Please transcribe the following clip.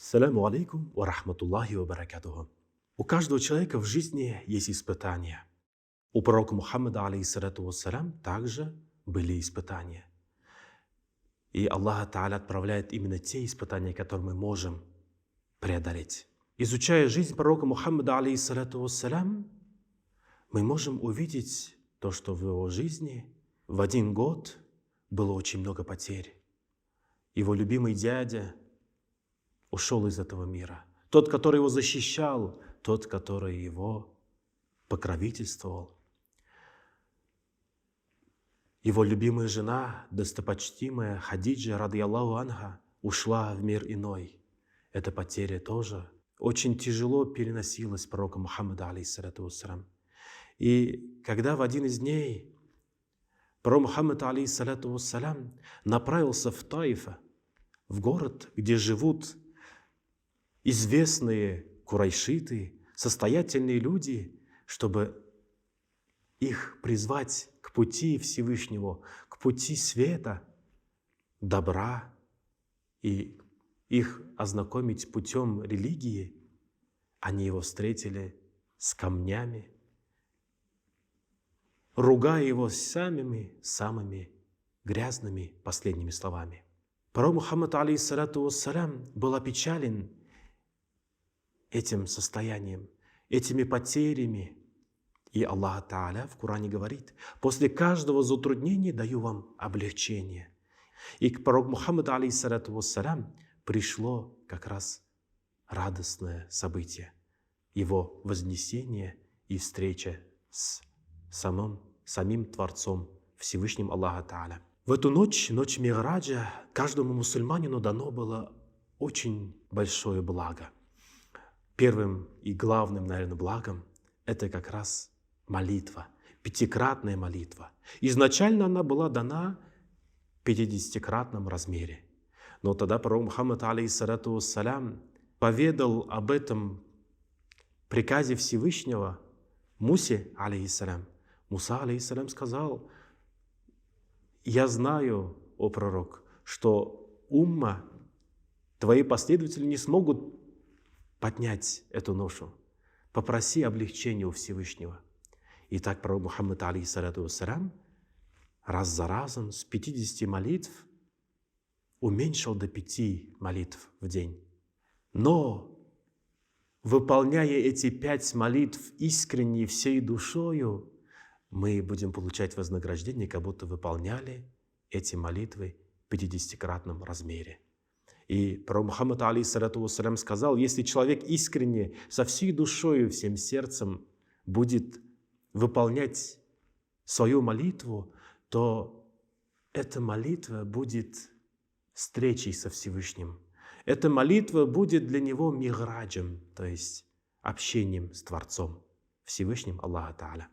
Саляму алейкум ва рахматуллахи ва баракатуху. У каждого человека в жизни есть испытания. У пророка Мухаммада, алейхиссалату вассалям, также были испытания. И Аллах Та'аля отправляет именно те испытания, которые мы можем преодолеть. Изучая жизнь пророка Мухаммада, алейхиссалату вассалям, мы можем увидеть то, что в его жизни в один год было очень много потерь. Его любимый дядя ушел из этого мира. Тот, который его защищал, тот, который его покровительствовал. Его любимая жена, достопочтимая Хадиджа, радийаллаху анха, ушла в мир иной. Эта потеря тоже очень тяжело переносилась пророка Мухаммада, алейхиссалату вассалям. И когда в один из дней пророк Мухаммад, алейхиссалату вассалям, направился в Таифа, в город, где живут известные курайшиты, состоятельные люди, чтобы их призвать к пути Всевышнего, к пути света, добра, и их ознакомить путем религии, они его встретили с камнями, ругая его самыми грязными последними словами. Пророк Мухаммад, алейхиссалату вассалям, был опечален этим состоянием, этими потерями. И Аллах Та'аля в Коране говорит: после каждого затруднения даю вам облегчение. И к пророку Мухаммаду, алейхиссалату вассалям, пришло как раз радостное событие, его вознесение и встреча с самим Творцом, Всевышним Аллаха Та'аля. В эту ночь Ми'раджа, каждому мусульманину дано было очень большое благо. Первым и главным, наверное, благом – это как раз молитва, пятикратная молитва. Изначально она была дана в 50-кратном размере. Но тогда пророк Мухаммад, алейхиссалату вассалям, поведал об этом приказе Всевышнего Мусе, алейхиссалям. Муса, алейхиссалям, сказал: «Я знаю, о пророк, что умма, твои последователи не смогут поднять эту ношу. Попроси облегчения у Всевышнего». И так пророк Мухаммад, алейхиссалату вассалям, раз за разом с 50 молитв уменьшил до 5 молитв в день. Но, выполняя эти 5 молитв искренне всей душою, мы будем получать вознаграждение, как будто выполняли эти молитвы в 50-кратном размере. И пророк Мухаммад, алейхиссалату вассалям, сказал: если человек искренне, со всей душою, всем сердцем будет выполнять свою молитву, то эта молитва будет встречей со Всевышним. Эта молитва будет для него ми'раджем, то есть общением с Творцом, Всевышним Аллаха Та'аля.